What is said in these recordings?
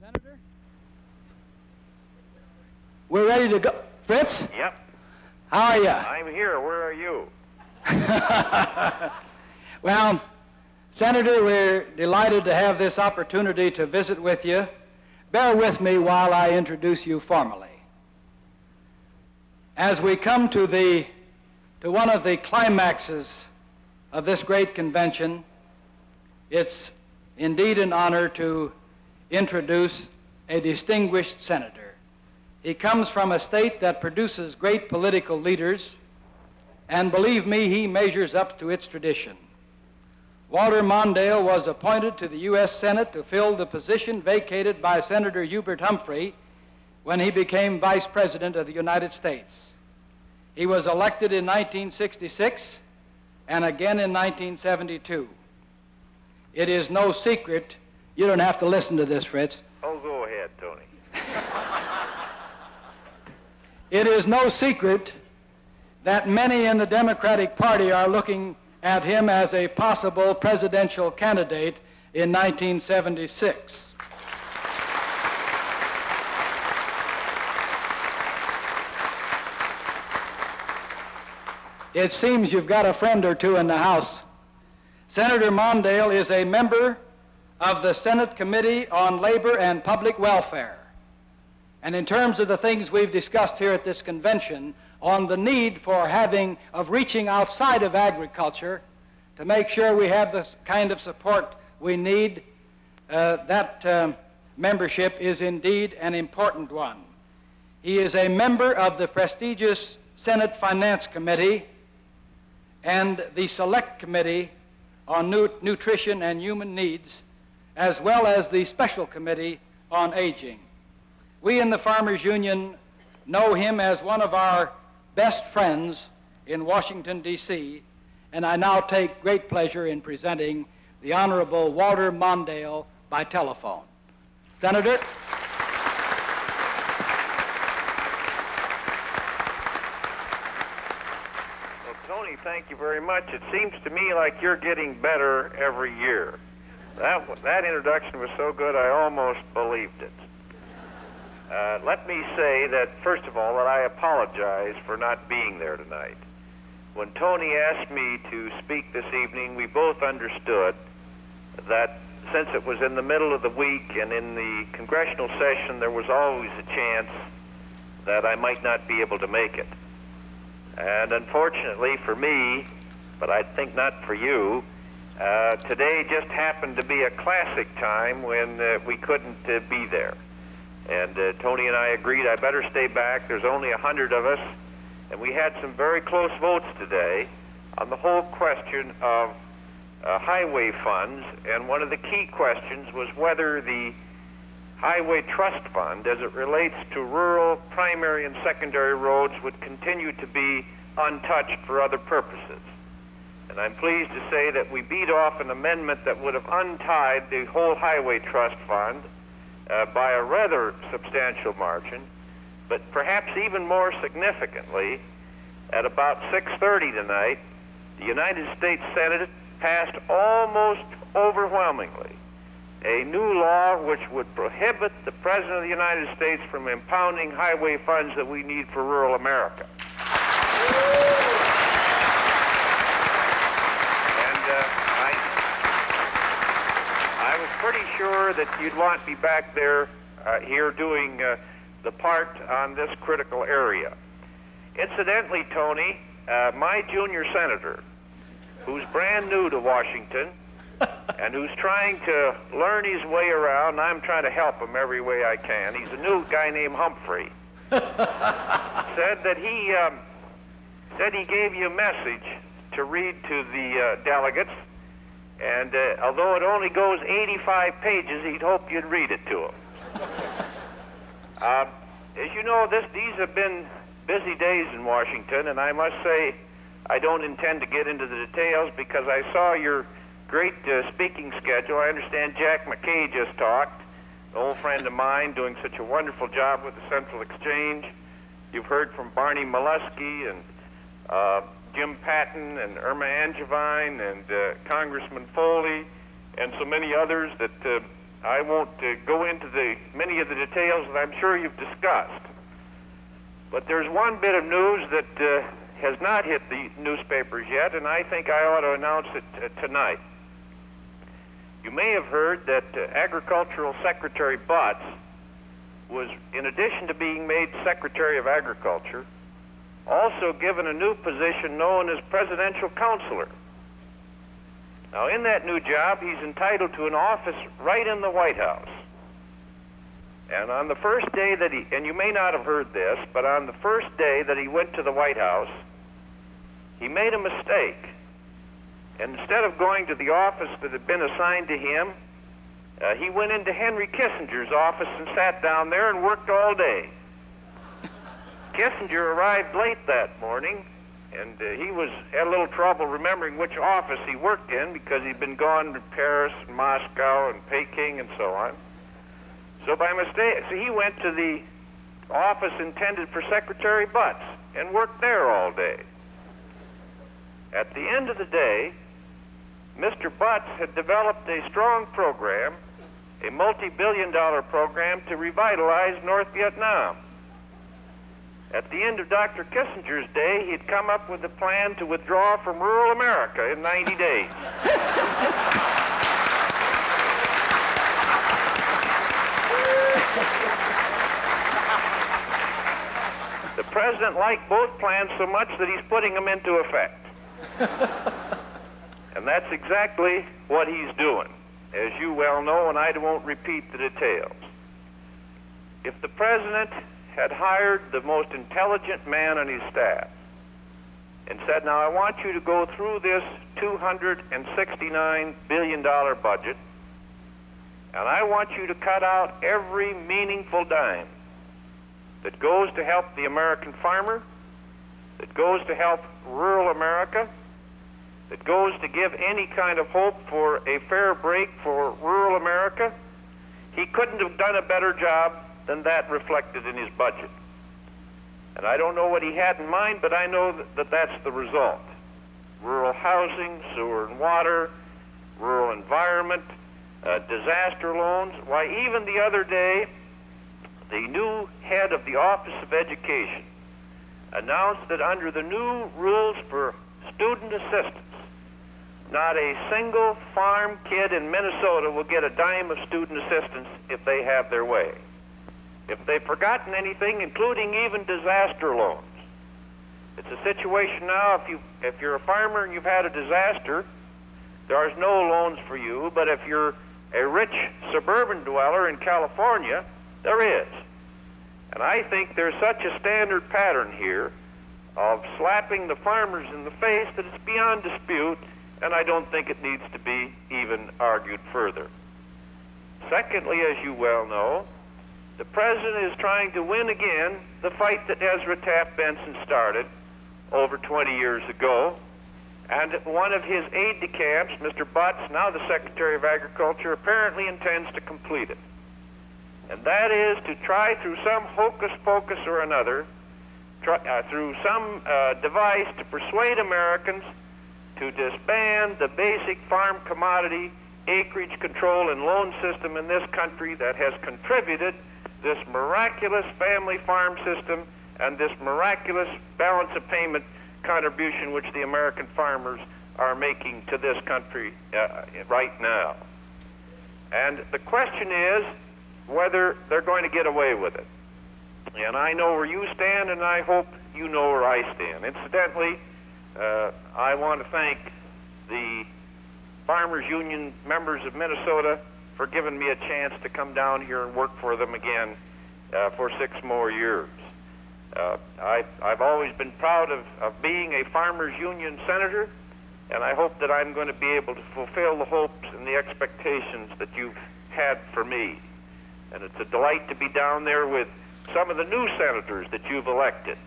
Senator? We're ready to go. Fritz? Yep. How are you? I'm here. Where are you? Well, Senator, we're delighted to have this opportunity to visit with you. Bear with me while I introduce you formally. As we come to one of the climaxes of this great convention, it's indeed an honor to introduce a distinguished senator. He comes from a state that produces great political leaders, and believe me, he measures up to its tradition. Walter Mondale was appointed to the U.S. Senate to fill the position vacated by Senator Hubert Humphrey when he became Vice President of the United States. He was elected in 1966 and again in 1972. It is no secret, you don't have to listen to this, Fritz. Oh, go ahead, Tony. It is no secret that many in the Democratic Party are looking at him as a possible presidential candidate in 1976. It seems you've got a friend or two in the House. Senator Mondale is a member of the Senate Committee on Labor and Public Welfare. And in terms of the things we've discussed here at this convention on the need for reaching outside of agriculture to make sure we have the kind of support we need, that membership is indeed an important one. He is a member of the prestigious Senate Finance Committee and the Select Committee on Nutrition and Human Needs, as well as the Special Committee on Aging. We in the Farmers Union know him as one of our best friends in Washington, D.C., and I now take great pleasure in presenting the Honorable Walter Mondale by telephone. Senator? Well, Tony, thank you very much. It seems to me like you're getting better every year. That introduction was so good I almost believed it. Let me say that, first of all, that I apologize for not being there tonight. When Tony asked me to speak this evening, we both understood that since it was in the middle of the week and in the congressional session, there was always a chance that I might not be able to make it. And unfortunately for me, but I think not for you, today just happened to be a classic time when we couldn't be there. And Tony and I agreed I better stay back. There's only 100 of us, and we had some very close votes today on the whole question of highway funds, and one of the key questions was whether the Highway Trust Fund, as it relates to rural primary and secondary roads, would continue to be untouched for other purposes. And I'm pleased to say that we beat off an amendment that would have untied the whole Highway Trust Fund by a rather substantial margin, but perhaps even more significantly, at about 6:30 tonight, the United States Senate passed almost overwhelmingly a new law which would prohibit the President of the United States from impounding highway funds that we need for rural America. I was pretty sure that you'd want me back there here doing the part on this critical area. Incidentally, Tony, my junior senator, who's brand new to Washington and who's trying to learn his way around, I'm trying to help him every way I can. He's a new guy named Humphrey. said he gave you a message to read to the delegates, and although it only goes 85 pages, he'd hope you'd read it to him. As you know, these have been busy days in Washington, and I must say I don't intend to get into the details because I saw your great speaking schedule. I understand Jack McKay just talked, an old friend of mine doing such a wonderful job with the Central Exchange. You've heard from Barney Molesky and Jim Patton and Irma Angevine and Congressman Foley and so many others that I won't go into many of the details that I'm sure you've discussed. But there's one bit of news that has not hit the newspapers yet, and I think I ought to announce it tonight. You may have heard that Agricultural Secretary Butts was, in addition to being made Secretary of Agriculture, also given a new position known as Presidential Counselor. Now, in that new job, he's entitled to an office right in the White House. And on the first day that and you may not have heard this, but on the first day that he went to the White House, he made a mistake. And instead of going to the office that had been assigned to him, he went into Henry Kissinger's office and sat down there and worked all day. Kissinger arrived late that morning, and he had a little trouble remembering which office he worked in because he'd been gone to Paris and Moscow and Peking and so on. So by mistake, he went to the office intended for Secretary Butts and worked there all day. At the end of the day, Mr. Butts had developed a strong program, a multi-billion-dollar program to revitalize North Vietnam. At the end of Dr. Kissinger's day, he'd come up with a plan to withdraw from rural America in 90 days. The president liked both plans so much that he's putting them into effect. And that's exactly what he's doing, as you well know, and I won't repeat the details. If the president had hired the most intelligent man on his staff and said, now I want you to go through this $269 billion budget, and I want you to cut out every meaningful dime that goes to help the American farmer, that goes to help rural America, that goes to give any kind of hope for a fair break for rural America, he couldn't have done a better job than that reflected in his budget. And I don't know what he had in mind, but I know that that's the result. Rural housing, sewer and water, rural environment, disaster loans. Why, even the other day, the new head of the Office of Education announced that under the new rules for student assistance, not a single farm kid in Minnesota will get a dime of student assistance if they have their way. If they've forgotten anything, including even disaster loans. It's a situation now, if you're a farmer and you've had a disaster, there's no loans for you, but if you're a rich suburban dweller in California, there is. And I think there's such a standard pattern here of slapping the farmers in the face that it's beyond dispute, and I don't think it needs to be even argued further. Secondly, as you well know, the president is trying to win again the fight that Ezra Taft Benson started over 20 years ago. And one of his aide-de-camps, Mr. Butts, now the Secretary of Agriculture, apparently intends to complete it. And that is to try through some hocus-pocus or another, through some device to persuade Americans to disband the basic farm commodity acreage control and loan system in this country that has contributed this miraculous family farm system and this miraculous balance of payment contribution which the American farmers are making to this country right now. And the question is whether they're going to get away with it. And I know where you stand, and I hope you know where I stand. Incidentally, I want to thank the Farmers Union members of Minnesota for giving me a chance to come down here and work for them again for 6 more years. I've always been proud of being a Farmers Union senator, and I hope that I'm going to be able to fulfill the hopes and the expectations that you've had for me. And it's a delight to be down there with some of the new senators that you've elected.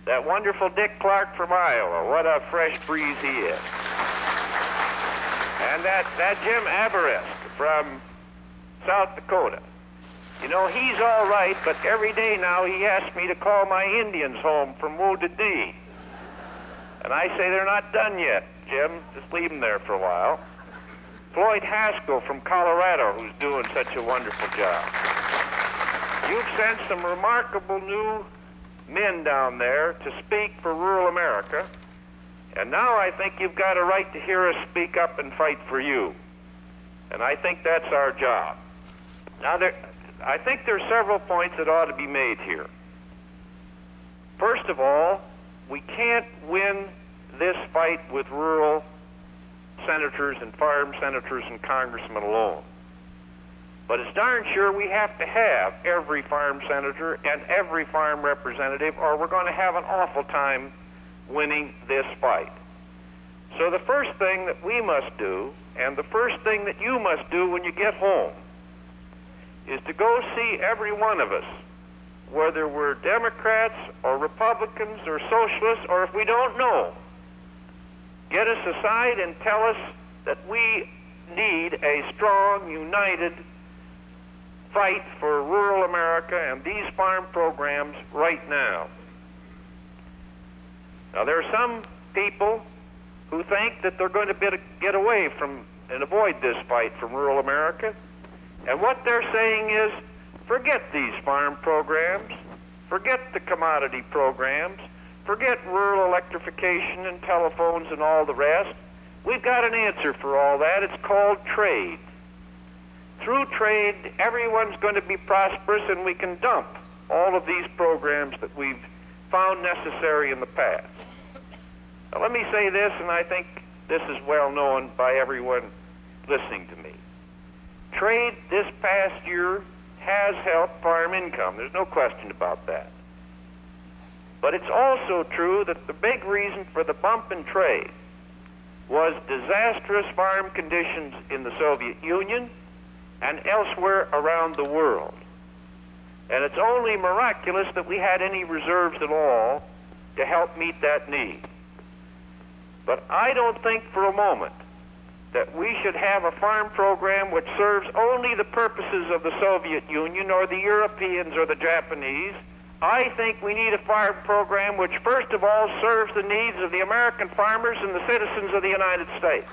That wonderful Dick Clark from Iowa, what a fresh breeze he is. And that Jim Aberest from South Dakota. You know, he's all right, but every day now he asks me to call my Indians home from Wounded Knee. And I say they're not done yet, Jim. Just leave them there for a while. Floyd Haskell from Colorado, who's doing such a wonderful job. You've sent some remarkable new men down there to speak for rural America, and now I think you've got a right to hear us speak up and fight for you. And I think that's our job. Now, I think there are several points that ought to be made here. First of all, we can't win this fight with rural senators and farm senators and congressmen alone. But it's darn sure we have to have every farm senator and every farm representative, or we're going to have an awful time winning this fight. So the first thing that we must do, and the first thing that you must do when you get home, is to go see every one of us, whether we're Democrats or Republicans or socialists, or if we don't know, get us aside and tell us that we need a strong, united fight for rural America and these farm programs right now. Now, there are some people who think that they're going to get away from and avoid this fight from rural America. And what they're saying is, forget these farm programs, forget the commodity programs, forget rural electrification and telephones and all the rest. We've got an answer for all that. It's called trade. Through trade, everyone's going to be prosperous, and we can dump all of these programs that we've found necessary in the past. Now, let me say this, and I think this is well known by everyone listening to me. Trade this past year has helped farm income. There's no question about that. But it's also true that the big reason for the bump in trade was disastrous farm conditions in the Soviet Union and elsewhere around the world. And it's only miraculous that we had any reserves at all to help meet that need. But I don't think for a moment that we should have a farm program which serves only the purposes of the Soviet Union or the Europeans or the Japanese. I think we need a farm program which first of all serves the needs of the American farmers and the citizens of the United States.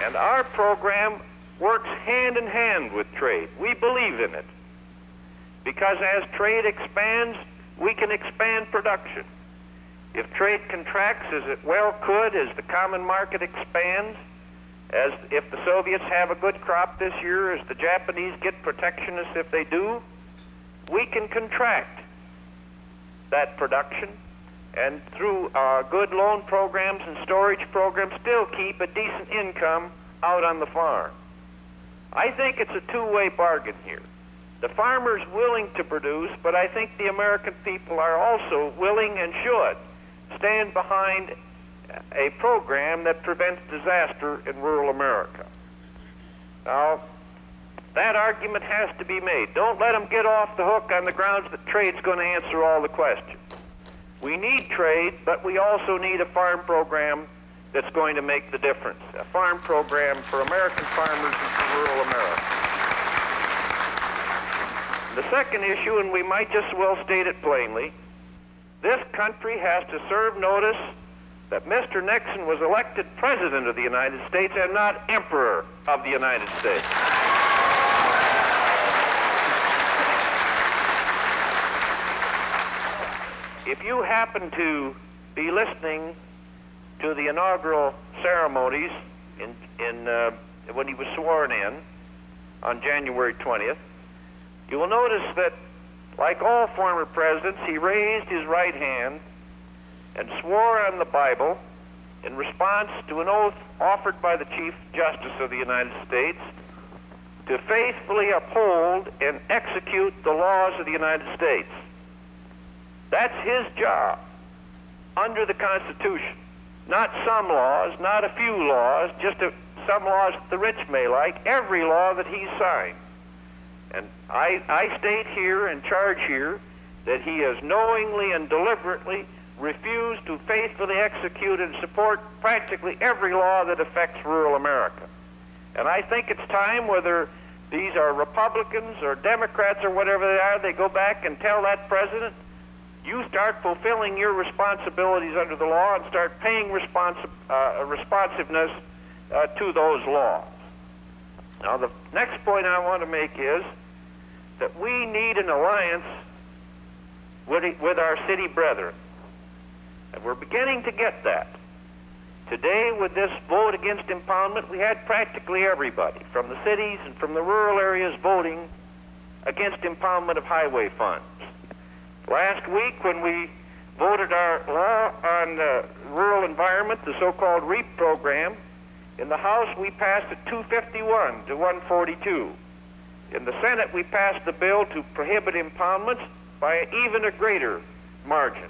And our program works hand in hand with trade. We believe in it. Because as trade expands, we can expand production. If trade contracts, as it well could, as the common market expands, as if the Soviets have a good crop this year, as the Japanese get protectionist if they do, we can contract that production and through good loan programs and storage programs still keep a decent income out on the farm. I think it's a two-way bargain here. The farmer's willing to produce, but I think the American people are also willing and should stand behind a program that prevents disaster in rural America. Now, that argument has to be made. Don't let them get off the hook on the grounds that trade's going to answer all the questions. We need trade, but we also need a farm program that's going to make the difference. A farm program for American farmers and for rural America. The second issue, and we might just well state it plainly, this country has to serve notice that Mr. Nixon was elected President of the United States and not Emperor of the United States. If you happen to be listening to the inaugural ceremonies when he was sworn in on January 20th, you will notice that, like all former presidents, he raised his right hand and swore on the Bible in response to an oath offered by the Chief Justice of the United States to faithfully uphold and execute the laws of the United States. That's his job under the Constitution. Not some laws, not a few laws, just some laws that the rich may like, every law that he signed. And I state here and charge here that he has knowingly and deliberately refused to faithfully execute and support practically every law that affects rural America. And I think it's time, whether these are Republicans or Democrats or whatever they are, they go back and tell that president you start fulfilling your responsibilities under the law and start paying responsiveness to those laws. Now, the next point I want to make is that we need an alliance with our city brethren. And we're beginning to get that. Today, with this vote against impoundment, we had practically everybody from the cities and from the rural areas voting against impoundment of highway funds. Last week, when we voted our law on rural environment, the so-called REAP program, in the House we passed it 251 to 142. In the Senate, we passed the bill to prohibit impoundments by even a greater margin.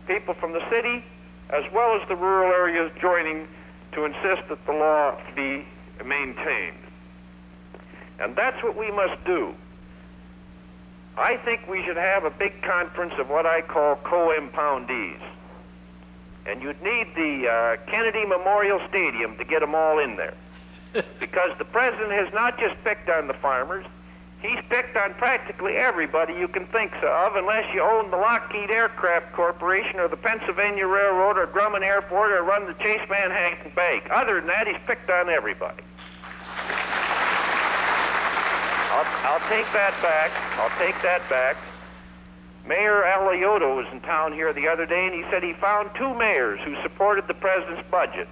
People from the city as well as the rural areas joining to insist that the law be maintained. And that's what we must do. I think we should have a big conference of what I call co-impoundees. And you'd need the Kennedy Memorial Stadium to get them all in there. Because the president has not just picked on the farmers, he's picked on practically everybody you can think of, unless you own the Lockheed Aircraft Corporation or the Pennsylvania Railroad or Grumman Airport or run the Chase Manhattan Bank. Other than that, he's picked on everybody. I'll take that back. Mayor Alioto was in town here the other day, and he said he found two mayors who supported the president's budget.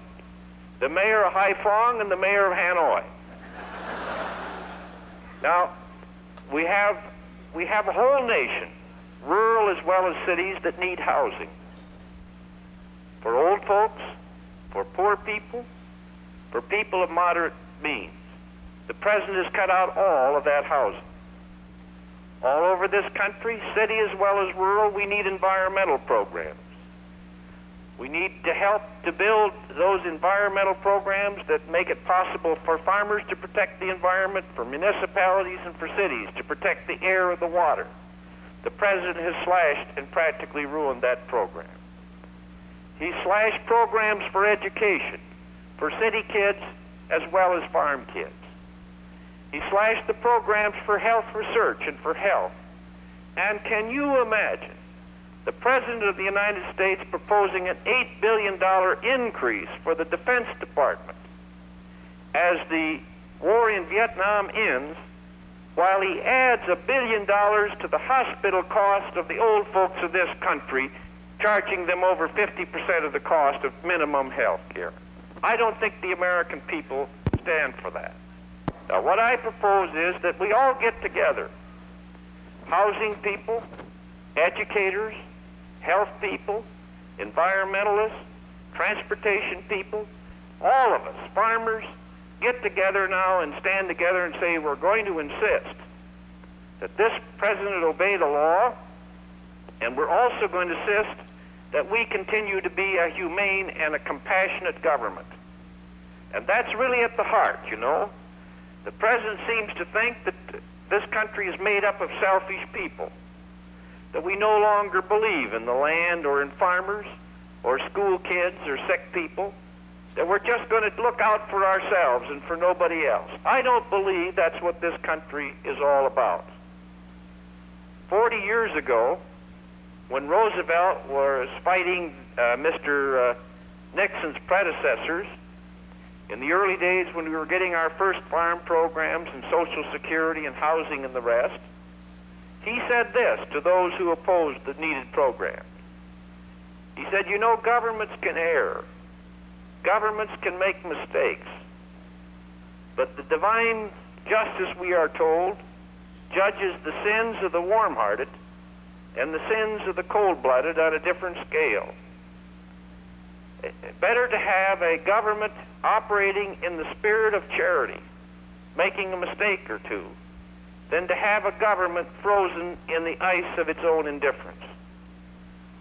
The mayor of Haiphong and the mayor of Hanoi. Now, we have a whole nation, rural as well as cities, that need housing. For old folks, for poor people, for people of moderate means. The president has cut out all of that housing. All over this country, city as well as rural, we need environmental programs. We need to help to build those environmental programs that make it possible for farmers to protect the environment, for municipalities and for cities to protect the air or the water. The president has slashed and practically ruined that program. He slashed programs for education, for city kids as well as farm kids. He slashed the programs for health research and for health. And can you imagine the President of the United States proposing an $8 billion increase for the Defense Department as the war in Vietnam ends, while he adds $1 billion to the hospital cost of the old folks of this country, charging them over 50% of the cost of minimum health care? I don't think the American people stand for that. Now, what I propose is that we all get together, housing people, educators, health people, environmentalists, transportation people, all of us, farmers, get together now and stand together and say we're going to insist that this president obey the law, and we're also going to insist that we continue to be a humane and a compassionate government. And that's really at the heart, you know. The president seems to think that this country is made up of selfish people, that we no longer believe in the land or in farmers or school kids or sick people, that we're just going to look out for ourselves and for nobody else. I don't believe that's what this country is all about. 40 years ago, when Roosevelt was fighting Mr. Nixon's predecessors, in the early days when we were getting our first farm programs and Social Security and housing and the rest, he said this to those who opposed the needed programs. He said, you know, governments can err. Governments can make mistakes. But the divine justice, we are told, judges the sins of the warm-hearted and the sins of the cold-blooded on a different scale. Better to have a government operating in the spirit of charity, making a mistake or two, than to have a government frozen in the ice of its own indifference.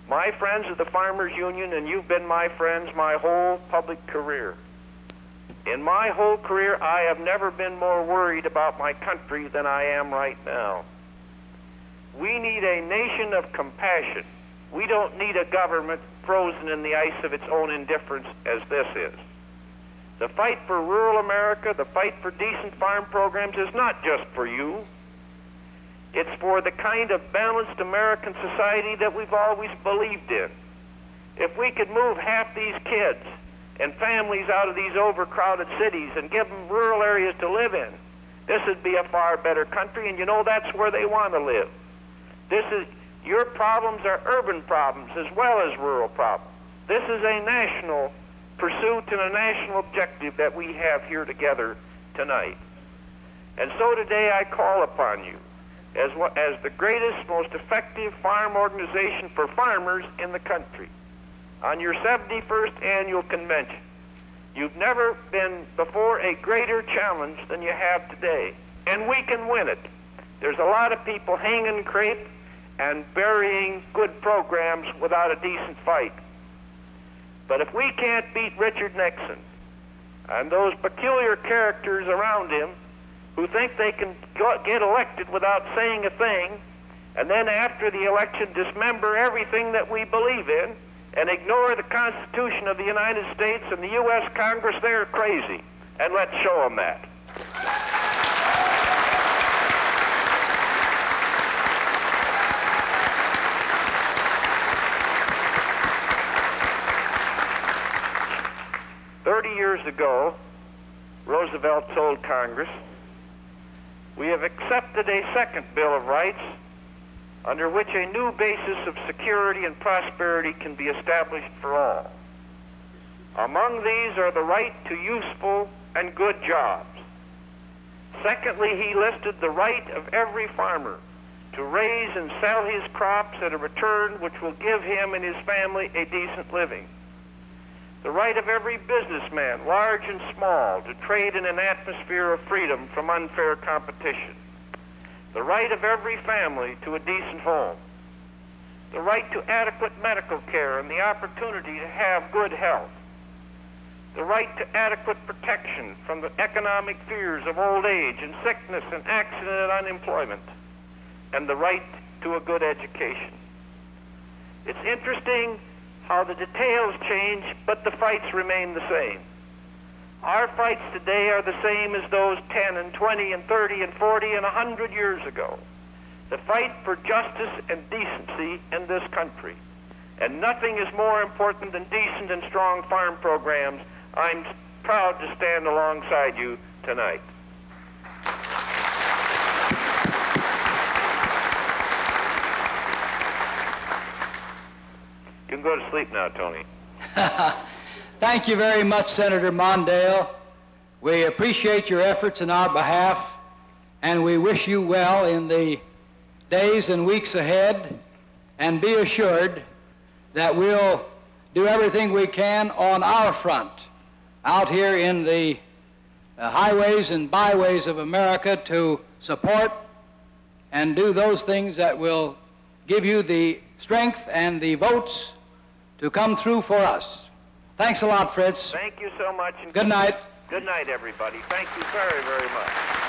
My friends of the Farmers Union, and you've been my friends my whole public career. In my whole career, I have never been more worried about my country than I am right now. We need a nation of compassion. We don't need a government frozen in the ice of its own indifference as this is. The fight for rural America, the fight for decent farm programs is not just for you. It's for the kind of balanced American society that we've always believed in. If we could move half these kids and families out of these overcrowded cities and give them rural areas to live in, this would be a far better country, and you know that's where they want to live. Your problems are urban problems as well as rural problems. This is a national pursuit and a national objective that we have here together tonight. And so today I call upon you as the greatest, most effective farm organization for farmers in the country on your 71st annual convention. You've never been before a greater challenge than you have today, and we can win it. There's a lot of people hanging crepe and burying good programs without a decent fight. But if we can't beat Richard Nixon and those peculiar characters around him who think they can get elected without saying a thing, and then after the election dismember everything that we believe in and ignore the Constitution of the United States and the U.S. Congress, they're crazy. And let's show them that. Years ago, Roosevelt told Congress, "We have accepted a second Bill of Rights under which a new basis of security and prosperity can be established for all. Among these are the right to useful and good jobs." Secondly, he listed the right of every farmer to raise and sell his crops at a return which will give him and his family a decent living. The right of every businessman, large and small, to trade in an atmosphere of freedom from unfair competition. The right of every family to a decent home. The right to adequate medical care and the opportunity to have good health. The right to adequate protection from the economic fears of old age and sickness and accident and unemployment. And the right to a good education. It's interesting how the details change, but the fights remain the same. Our fights today are the same as those 10 and 20 and 30 and 40 and 100 years ago. The fight for justice and decency in this country. And nothing is more important than decent and strong farm programs. I'm proud to stand alongside you tonight. You can go to sleep now, Tony. Thank you very much, Senator Mondale. We appreciate your efforts in our behalf, and we wish you well in the days and weeks ahead, and be assured that we'll do everything we can on our front out here in the highways and byways of America to support and do those things that will give you the strength and the votes to come through for us. Thanks a lot, Fritz. Thank you so much. And good night. Good night, everybody. Thank you very, very much.